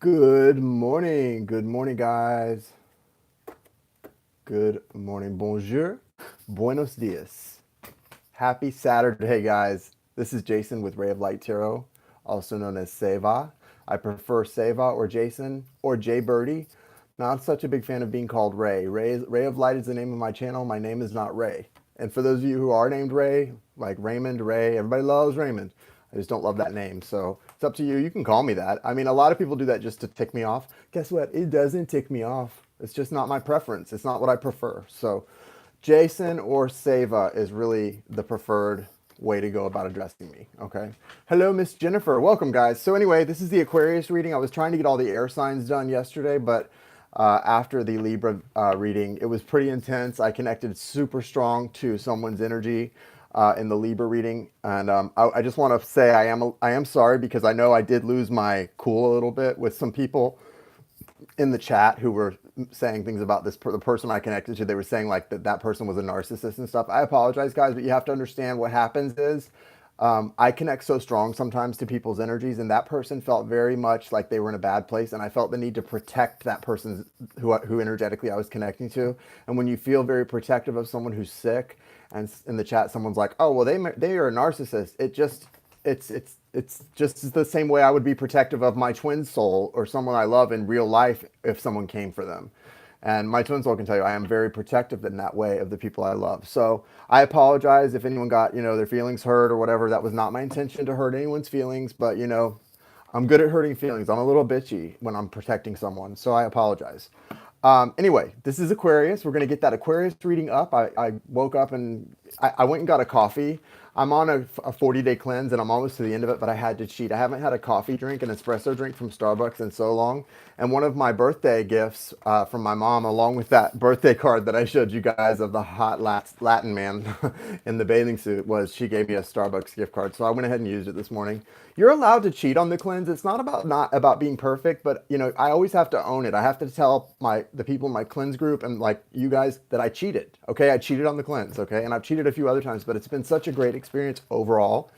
Good morning. Good morning, guys. Good morning. Bonjour. Buenos dias. Happy Saturday, guys. This is Jason with Ray of Light Tarot, also known as Seva. I prefer Seva or Jason or Jay Birdie. Not such a big fan of being called Ray. Ray of Light is the name of my channel. My name is not Ray. And for those of you who are named Ray, like Raymond, Ray, everybody loves Raymond. I just don't love that name. So it's up to you. You can call me that. I mean, a lot of people do that just to tick me off. Guess what? It doesn't tick me off. It's just not my preference. It's not what I prefer. So Jason or Seva is really the preferred way to go about addressing me. Okay. Hello, Miss Jennifer. Welcome, guys. So anyway, this is the Aquarius reading. I was trying to get all the air signs done yesterday, but after the Libra reading, it was pretty intense. I connected super strong to someone's energy in the Libra reading, and I just want to say I am sorry because I know I did lose my cool a little bit with some people in the chat who were saying things about the person I connected to. They were saying like that person was a narcissist and stuff. I apologize, guys, but you have to understand what happens is I connect so strong sometimes to people's energies, and that person felt very much like they were in a bad place, and I felt the need to protect that person's who energetically I was connecting to. And when you feel very protective of someone who's sick, and in the chat someone's like, "Oh, well, they are a narcissist," it's just the same way I would be protective of my twin soul or someone I love in real life if someone came for them. And my twin soul can tell you I am very protective in that way of the people I love. So I apologize if anyone got, their feelings hurt or whatever. That was not my intention to hurt anyone's feelings, but I'm good at hurting feelings. I'm a little bitchy when I'm protecting someone, so I apologize. Anyway, this is Aquarius. We're going to get that Aquarius reading up. I woke up and I went and got a coffee. I'm on a 40-day cleanse and I'm almost to the end of it, but I had to cheat. I haven't had a coffee drink, an espresso drink from Starbucks in so long. And one of my birthday gifts from my mom, along with that birthday card that I showed you guys of the hot Latin man in the bathing suit, was she gave me a Starbucks gift card. So I went ahead and used it this morning. You're allowed to cheat on the cleanse. It's not about being perfect, but I always have to own it. I have to tell the people in my cleanse group and like you guys that I cheated. Okay, I cheated on the cleanse. Okay, and I've cheated a few other times, but it's been such a great experience overall,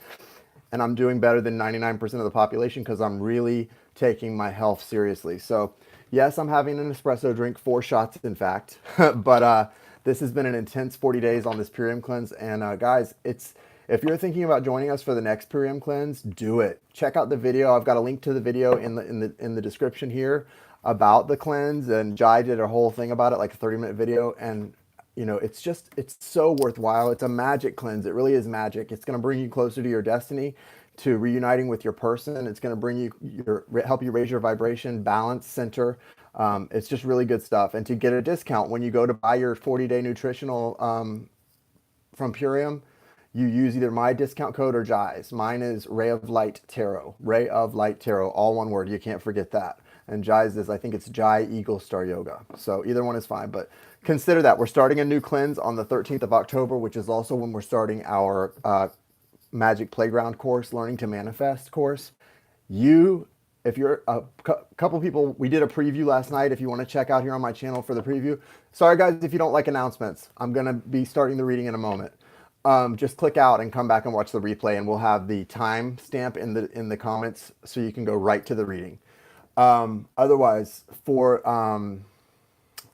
and I'm doing better than 99% of the population because I'm really taking my health seriously. So yes, I'm having an espresso drink, 4 shots in fact, but this has been an intense 40 days on this Purium cleanse, and guys, if you're thinking about joining us for the next Purium cleanse, do it. Check out the video. I've got a link to the video in the description here about the cleanse, and Jai did a whole thing about it, like a 30-minute video, and it's so worthwhile. It's a magic cleanse. It really is magic. It's going to bring you closer to your destiny, to reuniting with your person. It's going to bring help you raise your vibration, balance, center. It's just really good stuff. And to get a discount when you go to buy your 40-day nutritional from Purium, you use either my discount code or Jai's. Mine is Ray of Light Tarot. Ray of Light Tarot, all one word. You can't forget that. And Jai's is, I think it's Jai Eagle Star Yoga. So either one is fine, but consider that. We're starting a new cleanse on the 13th of October, which is also when we're starting our Magic Playground course, Learning to Manifest course. If you're a couple people, we did a preview last night. If you want to check out here on my channel for the preview. Sorry, guys, if you don't like announcements. I'm going to be starting the reading in a moment. Just click out and come back and watch the replay, and we'll have the time stamp in the comments so you can go right to the reading. Otherwise, for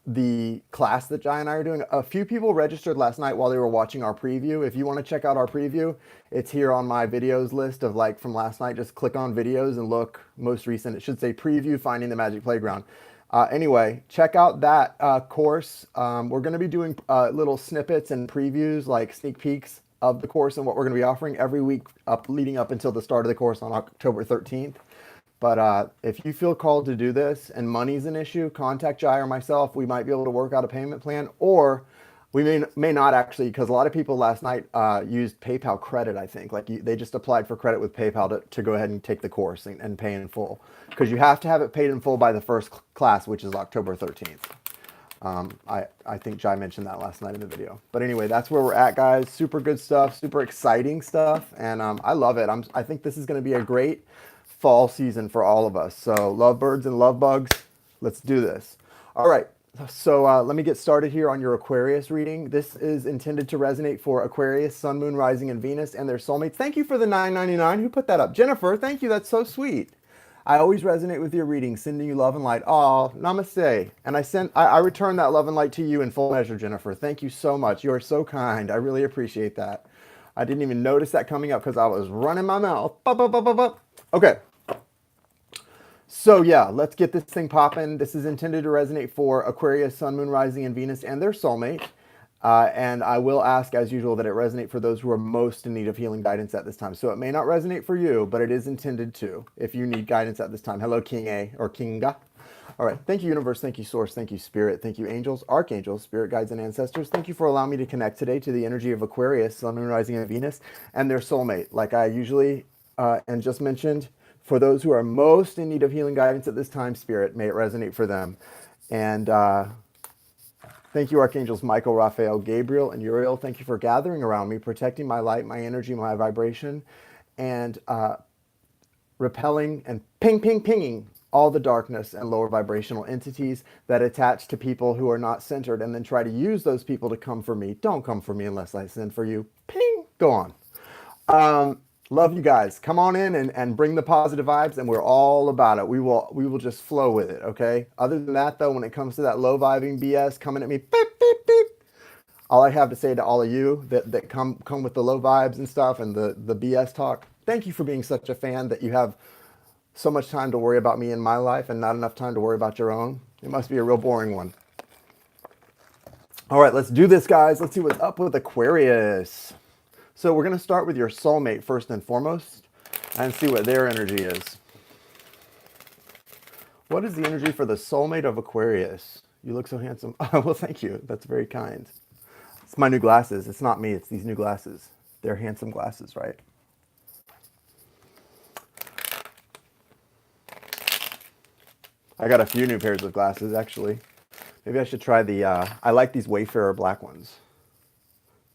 the class that Jai and I are doing, a few people registered last night while they were watching our preview. If you want to check out our preview, it's here on my videos list of like from last night. Just click on videos and look most recent. It should say preview Finding the Magic Playground. Anyway, check out that course. We're going to be doing little snippets and previews, like sneak peeks of the course and what we're going to be offering every week leading up until the start of the course on October 13th. But if you feel called to do this and money's an issue, contact Jai or myself. We might be able to work out a payment plan, or we may not actually, because a lot of people last night used PayPal credit, I think. Like they just applied for credit with PayPal to go ahead and take the course and pay in full. Because you have to have it paid in full by the first class, which is October 13th. I think Jai mentioned that last night in the video. But anyway, that's where we're at, guys. Super good stuff, super exciting stuff, and I love it. I think this is going to be a great fall season for all of us. So lovebirds and love bugs, let's do this. All right, so let me get started here on your Aquarius reading. This is intended to resonate for Aquarius, Sun, Moon, Rising, and Venus and their soulmates. Thank you for the $9.99. Who put that up? Jennifer, thank you. That's so sweet. I always resonate with your reading, sending you love and light. Oh, namaste. And I return that love and light to you in full measure, Jennifer. Thank you so much. You are so kind. I really appreciate that. I didn't even notice that coming up because I was running my mouth. Bup, bup, bup, bup, bup. Okay. So yeah, let's get this thing popping. This is intended to resonate for Aquarius, Sun, Moon, Rising, and Venus and their soulmate. And I will ask, as usual, that it resonate for those who are most in need of healing guidance at this time. So it may not resonate for you, but it is intended to, if you need guidance at this time. Hello, King A or Kinga. All right. Thank you, universe. Thank you, source. Thank you, spirit. Thank you, angels, archangels, spirit guides, and ancestors. Thank you for allowing me to connect today to the energy of Aquarius, Sun, Moon, Rising, and Venus, and their soulmate. Like I usually and just mentioned, for those who are most in need of healing guidance at this time, spirit, may it resonate for them. And thank you, archangels Michael, Raphael, Gabriel, and Uriel. Thank you for gathering around me, protecting my light, my energy, my vibration, and repelling and pinging all the darkness and lower vibrational entities that attach to people who are not centered and then try to use those people to come for me. Don't come for me unless I send for you. Ping! Go on. Love you guys. Come on in and bring the positive vibes, and we're all about it. We will just flow with it, okay? Other than that, though, when it comes to that low vibing BS coming at me, beep, beep, beep, all I have to say to all of you that come with the low vibes and stuff and the BS talk, thank you for being such a fan that you have so much time to worry about me in my life and not enough time to worry about your own. It must be a real boring one. All right, let's do this, guys. Let's see what's up with Aquarius. So we're going to start with your soulmate first and foremost and see what their energy is. What is the energy for the soulmate of Aquarius? You look so handsome. Oh, well, thank you. That's very kind. It's my new glasses. It's not me. It's these new glasses. They're handsome glasses, right? I got a few new pairs of glasses, actually. Maybe I should try the, I like these Wayfarer black ones,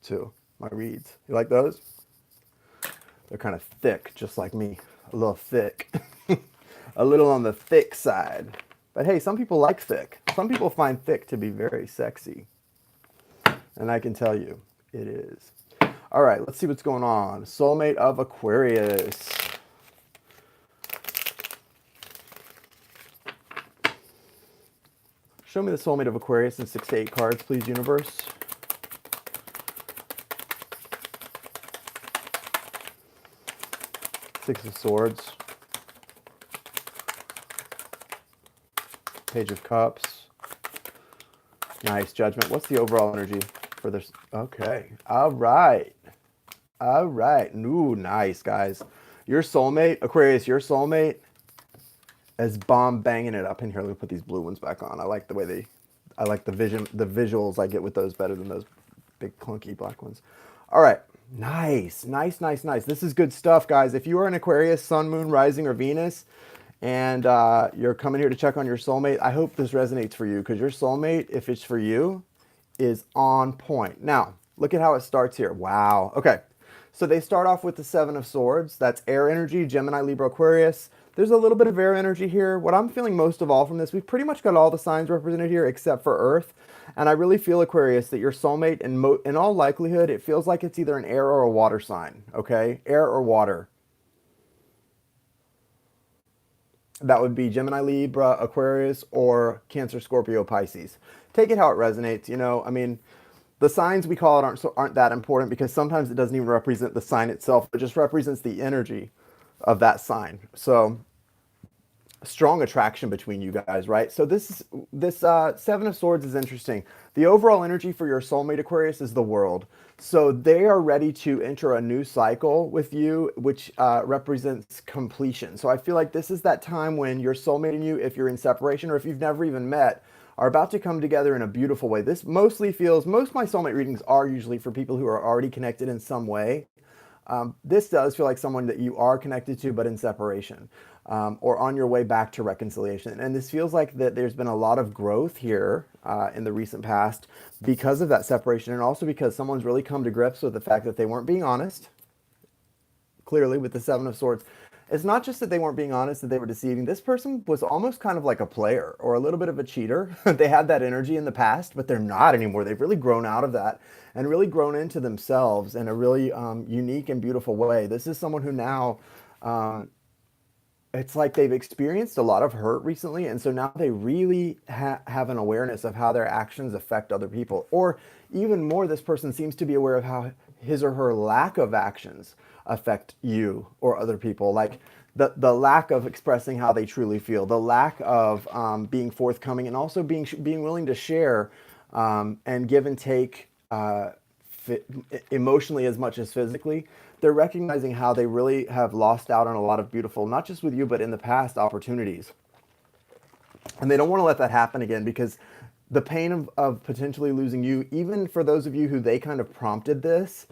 too. My reads. You like those? They're kind of thick, just like me. A little thick. A little on the thick side. But hey, some people like thick. Some people find thick to be very sexy. And I can tell you, it is. All right, let's see what's going on. Soulmate of Aquarius. Show me the soulmate of Aquarius in 6 to 8 cards, please, universe. Six of Swords. Page of Cups. Nice. Judgment. What's the overall energy for this? Okay. All right. All right. Ooh, nice, guys. Your soulmate, Aquarius, your soulmate is bomb banging it up in here. Let me put these blue ones back on. I like the way I like the visuals I get with those better than those big clunky black ones. All right. Nice, nice, nice, nice. This is good stuff, guys. If you are an Aquarius, Sun, Moon, Rising, or Venus, and you're coming here to check on your soulmate, I hope this resonates for you, because your soulmate, if it's for you, is on point. Now, look at how it starts here. Wow. Okay. So they start off with the Seven of Swords. That's air energy, Gemini, Libra, Aquarius. There's a little bit of air energy here. What I'm feeling most of all from this, we've pretty much got all the signs represented here except for Earth. And I really feel, Aquarius, that your soulmate, in all likelihood, it feels like it's either an air or a water sign, okay? Air or water. That would be Gemini, Libra, Aquarius, or Cancer, Scorpio, Pisces. Take it how it resonates, you know? I mean, the signs we call it aren't that important, because sometimes it doesn't even represent the sign itself. It just represents the energy of that sign. So strong attraction between you guys, right? So this Seven of Swords is interesting. The overall energy for your soulmate, Aquarius, is the World. So they are ready to enter a new cycle with you, which represents completion. So I feel like this is that time when your soulmate and you, if you're in separation or if you've never even met, are about to come together in a beautiful way. This mostly feels, most of my soulmate readings are usually for people who are already connected in some way. This does feel like someone that you are connected to, but in separation, or on your way back to reconciliation. And this feels like that there's been a lot of growth here in the recent past because of that separation, and also because someone's really come to grips with the fact that they weren't being honest, clearly, with the Seven of Swords. It's not just that they weren't being honest, that they were deceiving. This person was almost kind of like a player or a little bit of a cheater. They had that energy in the past, but they're not anymore. They've really grown out of that and really grown into themselves in a really unique and beautiful way. This is someone who now it's like they've experienced a lot of hurt recently, and so now they really have an awareness of how their actions affect other people. Or even more, this person seems to be aware of how his or her lack of actions affect you or other people. Like the lack of expressing how they truly feel, the lack of being forthcoming, and also being willing to share and give and take emotionally as much as physically. They're recognizing how they really have lost out on a lot of beautiful, not just with you, but in the past, opportunities. And they don't want to let that happen again, because the pain of potentially losing you, even for those of you who they kind of prompted this,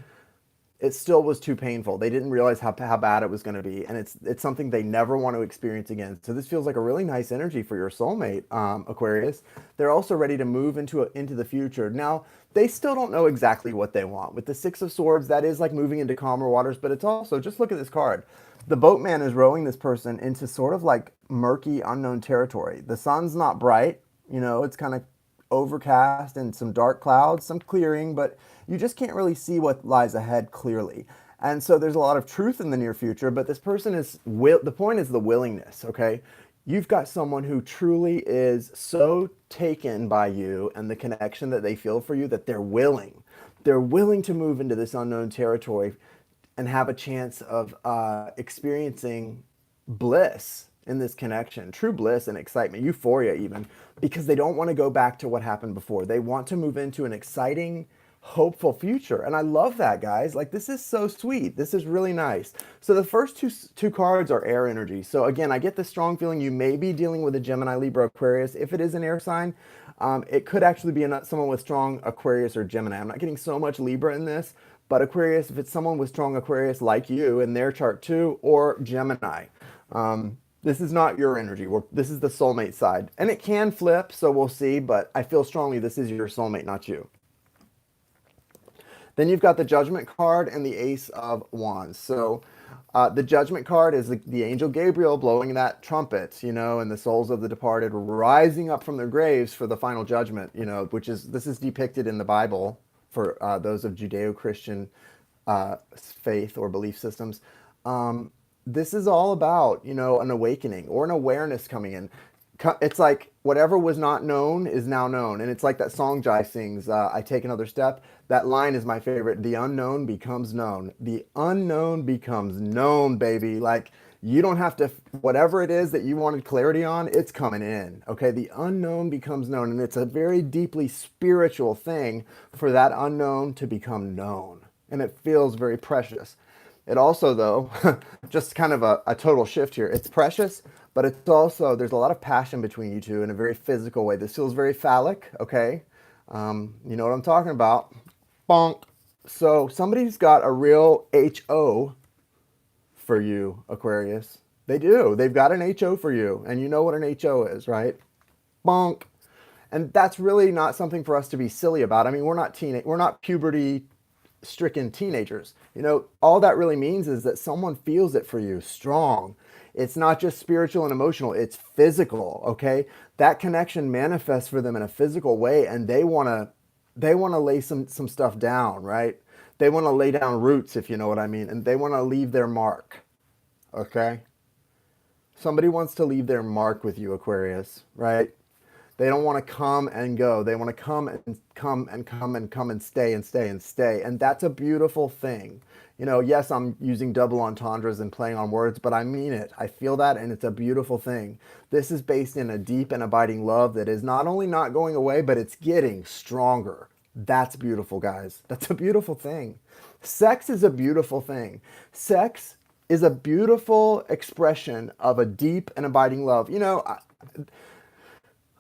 it still was too painful. They didn't realize how bad it was going to be. And it's something they never want to experience again. So this feels like a really nice energy for your soulmate, Aquarius. They're also ready to move into the future. Now, they still don't know exactly what they want. With the Six of Swords, that is like moving into calmer waters, but it's also, just look at this card. The boatman is rowing this person into sort of like murky, unknown territory. The sun's not bright, it's kind of overcast and some dark clouds, some clearing, but you just can't really see what lies ahead clearly. And so there's a lot of truth in the near future, but this person the point is the willingness, okay? You've got someone who truly is so taken by you and the connection that they feel for you that they're willing. They're willing to move into this unknown territory and have a chance of experiencing bliss in this connection, true bliss and excitement, euphoria even, because they don't want to go back to what happened before. They want to move into an exciting, hopeful future. And I love that, guys. Like, this is so sweet. This is really nice. So the first two cards are air energy. So again, I get the strong feeling you may be dealing with a Gemini, Libra, Aquarius. If it is an air sign, it could actually be someone with strong Aquarius or Gemini. I'm not getting so much Libra in this, but Aquarius, if it's someone with strong Aquarius like you in their chart too, or Gemini. This is not your energy. This is the soulmate side. And it can flip, so we'll see, but I feel strongly this is your soulmate, not you. Then you've got the Judgment card and the Ace of Wands. So the Judgment card is the angel Gabriel blowing that trumpet, and the souls of the departed rising up from their graves for the final judgment, this is depicted in the Bible for those of Judeo-Christian faith or belief systems. This is all about, an awakening or an awareness coming in. It's like whatever was not known is now known. And it's like that song Jai sings, I Take Another Step. That line is my favorite. The unknown becomes known. The unknown becomes known, baby. Like, you don't have to, whatever it is that you wanted clarity on, it's coming in. Okay, the unknown becomes known. And it's a very deeply spiritual thing for that unknown to become known. And it feels very precious. It also, though, just kind of a total shift here. It's precious, but it's also, there's a lot of passion between you two in a very physical way. This feels very phallic, okay? You know what I'm talking about. Bonk. So somebody's got a real HO for you, Aquarius. They do. They've got an HO for you, and you know what an HO is, right? Bonk. And that's really not something for us to be silly about. I mean, we're not puberty stricken teenagers. All that really means is that someone feels it for you strong. It's not just spiritual and emotional, it's physical, okay? That connection manifests for them in a physical way, and they want to lay some stuff down, right? They want to lay down roots, if you know what I mean, and they want to leave their mark, okay? Somebody wants to leave their mark with you, Aquarius, right? They don't want to come and go. They want to come and come and come and come and stay and stay and stay. And that's a beautiful thing. Yes, I'm using double entendres and playing on words, but I mean it. I feel that, and it's a beautiful thing. This is based in a deep and abiding love that is not only not going away, but it's getting stronger. That's beautiful, guys. That's a beautiful thing. Sex is a beautiful thing. Sex is a beautiful expression of a deep and abiding love.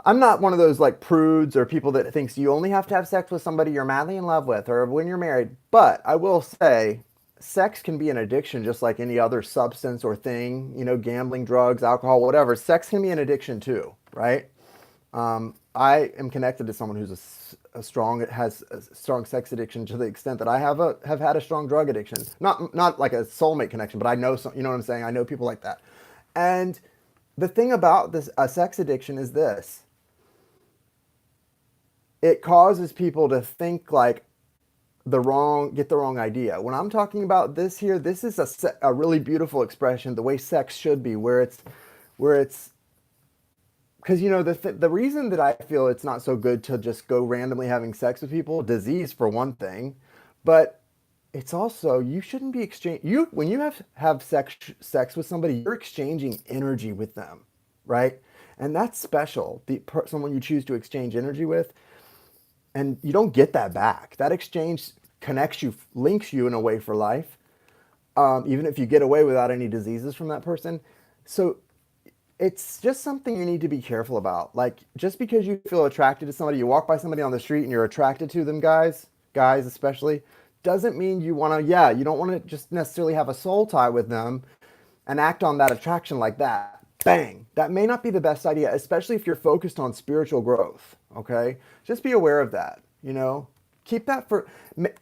I'm not one of those like prudes or people that thinks you only have to have sex with somebody you're madly in love with or when you're married. But I will say sex can be an addiction just like any other substance or thing, gambling, drugs, alcohol, whatever. Sex can be an addiction too, right? I am connected to someone who's has a strong sex addiction to the extent that I have had a strong drug addiction. Not like a soulmate connection, but I know some, you know what I'm saying? I know people like that. And the thing about this sex addiction is this. It causes people to think like, get the wrong idea. When I'm talking about this here, this is a really beautiful expression, the way sex should be, where it's because the reason that I feel it's not so good to just go randomly having sex with people, disease for one thing, but it's also you shouldn't be when you have sex with somebody, you're exchanging energy with them, right? And that's special. Someone you choose to exchange energy with, and you don't get that back. That exchange connects you, links you in a way for life, even if you get away without any diseases from that person. So it's just something you need to be careful about. Like, just because you feel attracted to somebody, you walk by somebody on the street and you're attracted to them, guys especially, doesn't mean you want to, yeah, you don't want to just necessarily have a soul tie with them and act on that attraction like that. Bang. That may not be the best idea, especially if you're focused on spiritual growth, okay? Just be aware of that, Keep that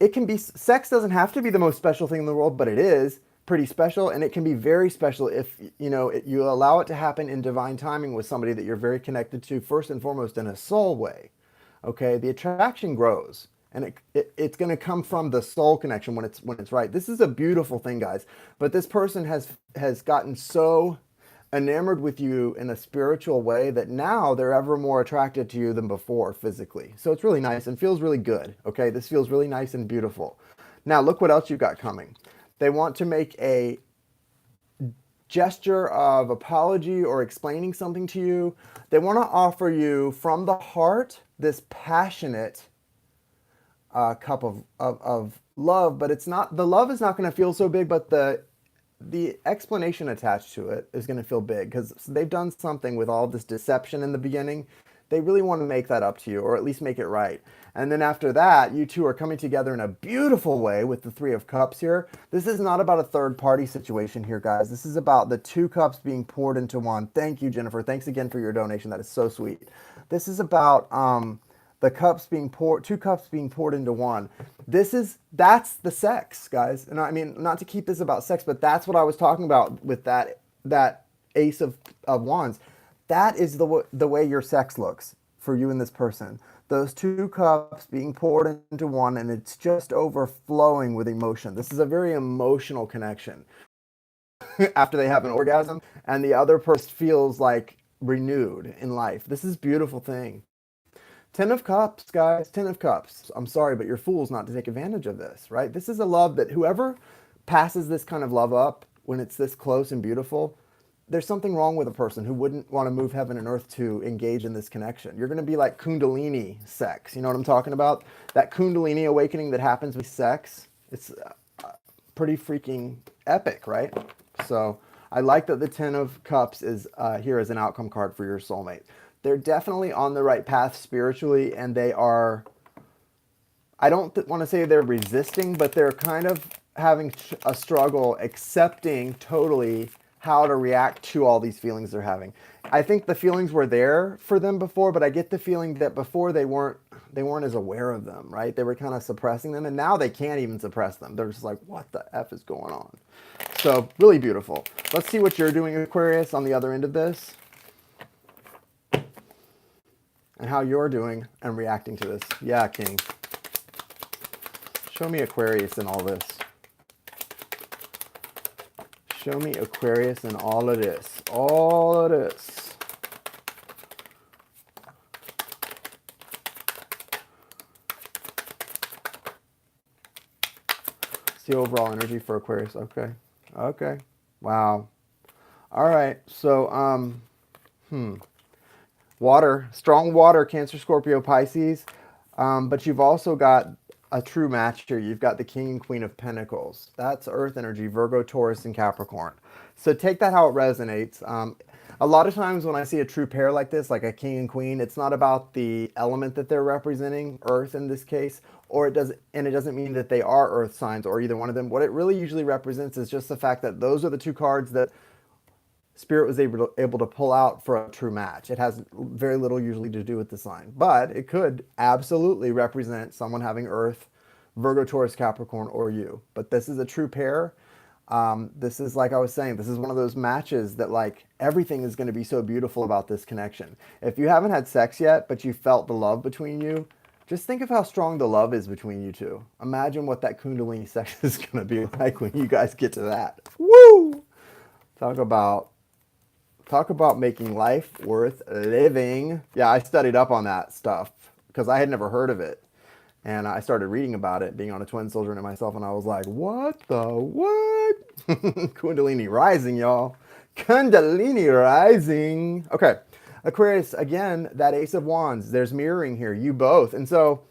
it can be, sex doesn't have to be the most special thing in the world, but it is pretty special, and it can be very special if you allow it to happen in divine timing with somebody that you're very connected to, first and foremost in a soul way. Okay, the attraction grows, and it's going to come from the soul connection when it's right. This is a beautiful thing, guys. But this person has gotten so enamored with you in a spiritual way that now they're ever more attracted to you than before physically. So it's really nice and feels really good. Okay, this feels really nice and beautiful. Now look what else you've got coming. They want to make a gesture of apology or explaining something to you. They want to offer you from the heart this passionate cup of love, but the love is not going to feel so big, but the explanation attached to it is going to feel big because they've done something with all this deception in the beginning. They really want to make that up to you, or at least make it right. And then after that, you two are coming together in a beautiful way with the Three of Cups here. This is not about a third party situation here, guys. This is about the two cups being poured into one. Thank you, Jennifer. Thanks again for your donation. That is so sweet. This is about the cups being poured, two cups being poured into one. That's the sex, guys. And I mean, not to keep this about sex, but that's what I was talking about with that Ace of Wands. That is the way your sex looks for you and this person. Those two cups being poured into one, and it's just overflowing with emotion. This is a very emotional connection. After they have an orgasm, and the other person feels like renewed in life. This is a beautiful thing. Ten of Cups, guys. Ten of Cups. I'm sorry, but you're fools not to take advantage of this, right? This is a love that whoever passes this kind of love up when it's this close and beautiful, there's something wrong with a person who wouldn't want to move heaven and earth to engage in this connection. You're going to be like Kundalini sex. You know what I'm talking about? That Kundalini awakening that happens with sex. It's pretty freaking epic, right? So I like that the Ten of Cups is here as an outcome card for your soulmate. They're definitely on the right path spiritually, and they are, I don't want to say they're resisting, but they're kind of having a struggle accepting totally how to react to all these feelings they're having. I think the feelings were there for them before, but I get the feeling that before they weren't as aware of them, right? They were kind of suppressing them, and now they can't even suppress them. They're just like, what the F is going on? So really beautiful. Let's see what you're doing, Aquarius, on the other end of this, and how you're doing and reacting to this. Yeah, King. Show me Aquarius in all this. Show me Aquarius in all of this. All of this. See overall energy for Aquarius. Okay. Okay. Wow. All right. So, water, strong water, Cancer, Scorpio, Pisces. But you've also got a true match here. You've got the King and Queen of Pentacles. That's Earth energy, Virgo, Taurus, and Capricorn. So take that how it resonates. A lot of times when I see a true pair like this, like a King and Queen, it's not about the element that they're representing, Earth in this case, it doesn't mean that they are Earth signs or either one of them. What it really usually represents is just the fact that those are the two cards that Spirit was able to pull out for a true match. It has very little usually to do with the sign, but it could absolutely represent someone having Earth, Virgo, Taurus, Capricorn, or you. But this is a true pair. This is, like I was saying, this is one of those matches that like everything is going to be so beautiful about this connection. If you haven't had sex yet, but you felt the love between you, Just think of how strong the love is between you two. Imagine what that Kundalini sex is going to be like when you guys get to that. Woo! Talk about making life worth living. Yeah, I studied up on that stuff because I had never heard of it. And I started reading about it, being on a twin soul journey myself, and I was like, what the what? Kundalini rising, y'all. Kundalini rising. Okay. Aquarius, again, that Ace of Wands, there's mirroring here, you both. And so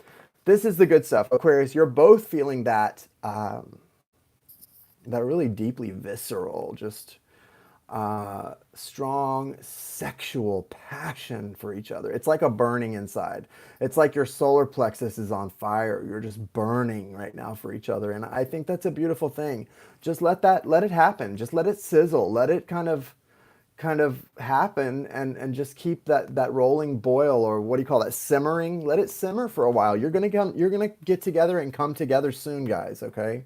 this is the good stuff. Aquarius, you're both feeling that, that really deeply visceral, just strong sexual passion for each other. It's like a burning inside. It's like your solar plexus is on fire. You're just burning right now for each other. And I think that's a beautiful thing. Just let it happen. Just let it sizzle. Let it kind of happen and just keep that rolling boil, or what do you call that, simmering. Let it simmer for a while. You're gonna get together and come together soon, guys. Okay.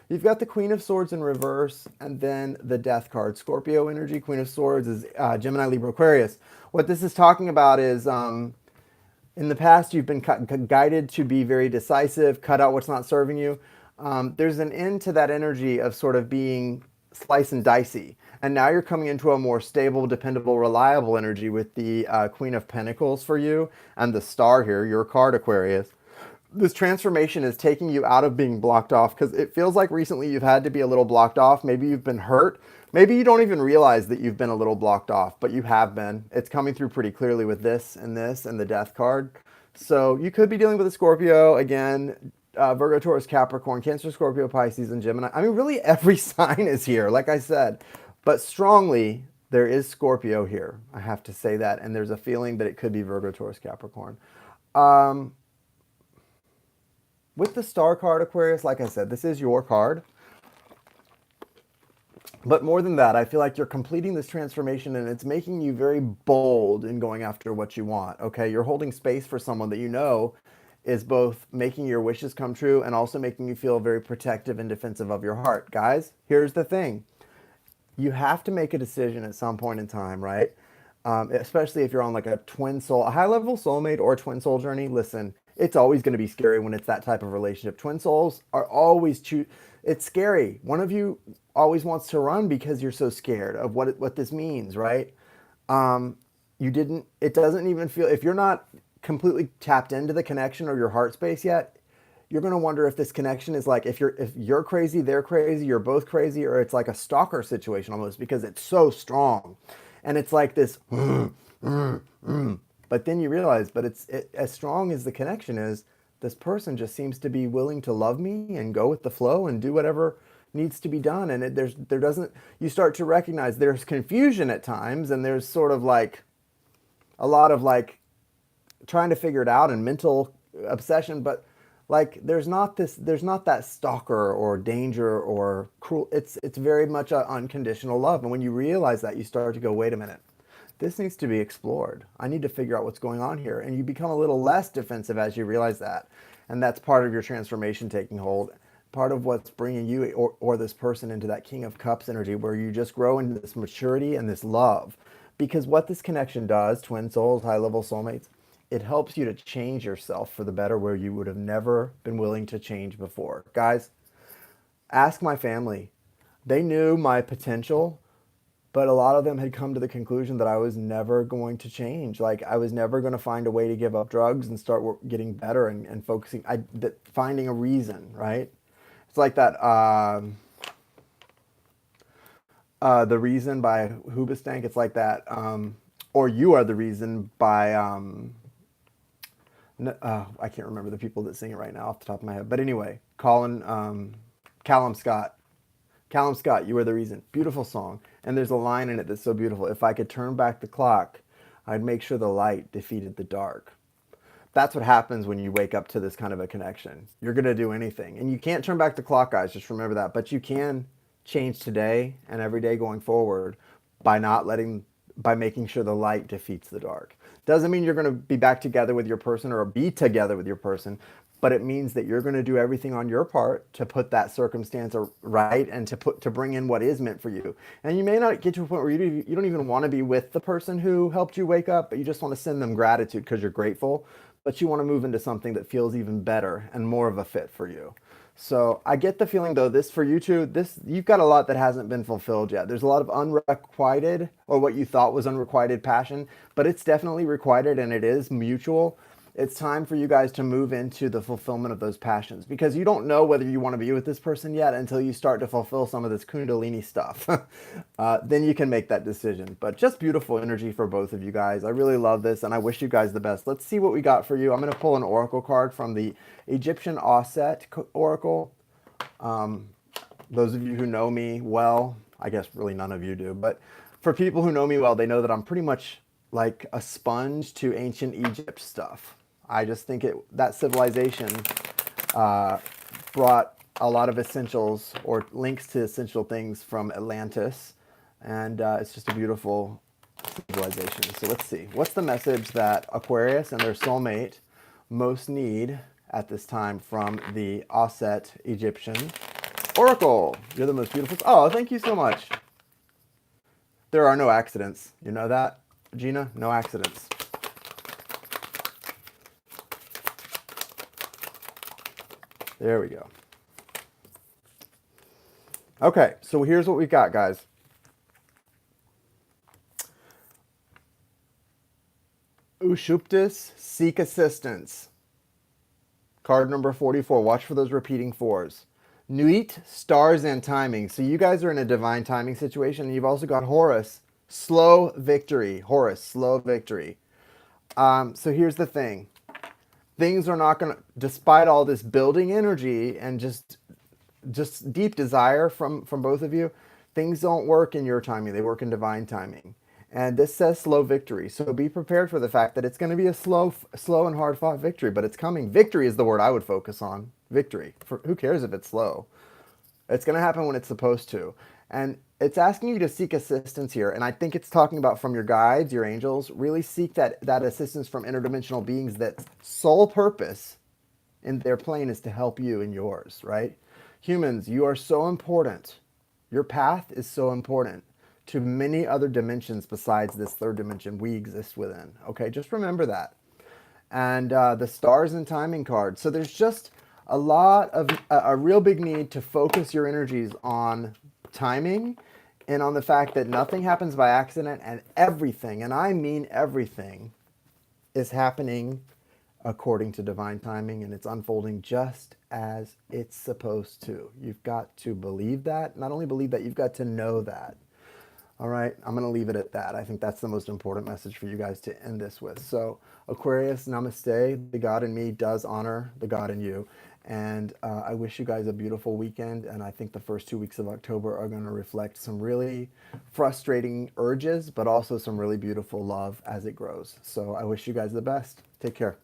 You've got the Queen of Swords in reverse, and then the Death card. Scorpio energy. Queen of Swords is Gemini, Libra, Aquarius. What this is talking about is in the past you've been guided to be very decisive, cut out what's not serving you. There's an end to that energy of sort of being slice and dicey. And now you're coming into a more stable, dependable, reliable energy with the Queen of Pentacles for you and the Star here, your card, Aquarius. This transformation is taking you out of being blocked off, because it feels like recently you've had to be a little blocked off. Maybe you've been hurt. Maybe you don't even realize that you've been a little blocked off, but you have been. It's coming through pretty clearly with this and the Death card. So you could be dealing with a Scorpio, again, Virgo, Taurus, Capricorn, Cancer, Scorpio, Pisces, and Gemini. I mean, really every sign is here, like I said. But strongly, there is Scorpio here. I have to say that. And there's a feeling that it could be Virgo, Taurus, Capricorn. With the Star card, Aquarius, like I said, this is your card. But more than that, I feel like you're completing this transformation, and it's making you very bold in going after what you want. Okay, you're holding space for someone that you know is both making your wishes come true and also making you feel very protective and defensive of your heart. Guys, here's the thing. You have to make a decision at some point in time, right? Especially if you're on like a twin soul, a high-level soulmate or twin soul journey. Listen, it's always going to be scary when it's that type of relationship. Twin souls are always it's scary. One of you always wants to run because you're so scared of what this means, right? It doesn't even feel, if you're not completely tapped into the connection or your heart space yet, you're going to wonder if this connection is like, if you're crazy, they're crazy, you're both crazy, or it's like a stalker situation almost, because it's so strong. And it's like this, but then you realize, as strong as the connection is, this person just seems to be willing to love me and go with the flow and do whatever needs to be done. And you start to recognize there's confusion at times, and there's sort of like a lot of like trying to figure it out and mental obsession, but like there's not that stalker or danger or cruel. It's very much an unconditional love. And when you realize that, you start to go, wait a minute, this needs to be explored. I need to figure out what's going on here. And you become a little less defensive as you realize that. And that's part of your transformation taking hold. Part of what's bringing you or this person into that King of Cups energy, where you just grow into this maturity and this love. Because what this connection does, twin souls, high-level soulmates, it helps you to change yourself for the better where you would have never been willing to change before. Guys, ask my family. They knew my potential, but a lot of them had come to the conclusion that I was never going to change. Like I was never going to find a way to give up drugs and start getting better and focusing, finding a reason, right? It's like that, The Reason by Hoobastank. It's like that, or You Are the Reason by, I can't remember the people that sing it right now off the top of my head. But anyway, Callum Scott. Callum Scott, You Are the Reason. Beautiful song. And there's a line in it that's so beautiful. If I could turn back the clock, I'd make sure the light defeated the dark. That's what happens when you wake up to this kind of a connection. You're going to do anything. And you can't turn back the clock, guys. Just remember that. But you can change today and every day going forward by making sure the light defeats the dark. Doesn't mean you're going to be back together with your person or be together with your person, but it means that you're going to do everything on your part to put that circumstance right and to bring in what is meant for you. And you may not get to a point where you don't even want to be with the person who helped you wake up, but you just want to send them gratitude because you're grateful. but you want to move into something that feels even better and more of a fit for you. So I get the feeling though, this for you two, you've got a lot that hasn't been fulfilled yet. There's a lot of unrequited or what you thought was unrequited passion, but it's definitely requited and it is mutual. It's time for you guys to move into the fulfillment of those passions because you don't know whether you want to be with this person yet until you start to fulfill some of this Kundalini stuff. Then you can make that decision. But just beautiful energy for both of you guys. I really love this and I wish you guys the best. Let's see what we got for you. I'm going to pull an oracle card from the Egyptian Osset Oracle. Those of you who know me well, I guess really none of you do, but for people who know me well, they know that I'm pretty much like a sponge to ancient Egypt stuff. I just think that civilization brought a lot of essentials or links to essential things from Atlantis, and it's just a beautiful civilization. So let's see. What's the message that Aquarius and their soulmate most need at this time from the Osset Egyptian Oracle? You're the most beautiful. Oh, thank you so much. There are no accidents. You know that, Gina? No accidents. There we go. Okay, so here's what we've got, guys. Ushuptis, seek assistance. Card number 44. Watch for those repeating fours. Nuit, stars and timing. So you guys are in a divine timing situation. You've also got Horus, slow victory. Horus, slow victory. So here's the thing. Things are not going to, despite all this building energy and just deep desire from both of you, things don't work in your timing. They work in divine timing. And this says slow victory. So be prepared for the fact that it's going to be a slow and hard fought victory, but it's coming. Victory is the word I would focus on. Victory. Who cares if it's slow? It's going to happen when it's supposed to. And it's asking you to seek assistance here. And I think it's talking about from your guides, your angels. Really seek that assistance from interdimensional beings that sole purpose in their plane is to help you in yours, right? Humans, you are so important. Your path is so important to many other dimensions besides this third dimension we exist within. Okay, just remember that. And the stars and timing card. So there's just a lot of a real big need to focus your energies on timing and on the fact that nothing happens by accident and everything, and I mean everything, is happening according to divine timing and it's unfolding just as it's supposed to. You've got to believe that. Not only believe that, you've got to know that. All right, I'm going to leave it at that. I think that's the most important message for you guys to end this with. So Aquarius, namaste. The God in me does honor the God in you. And I wish you guys a beautiful weekend. And I think the first 2 weeks of October are going to reflect some really frustrating urges, but also some really beautiful love as it grows. So I wish you guys the best. Take care.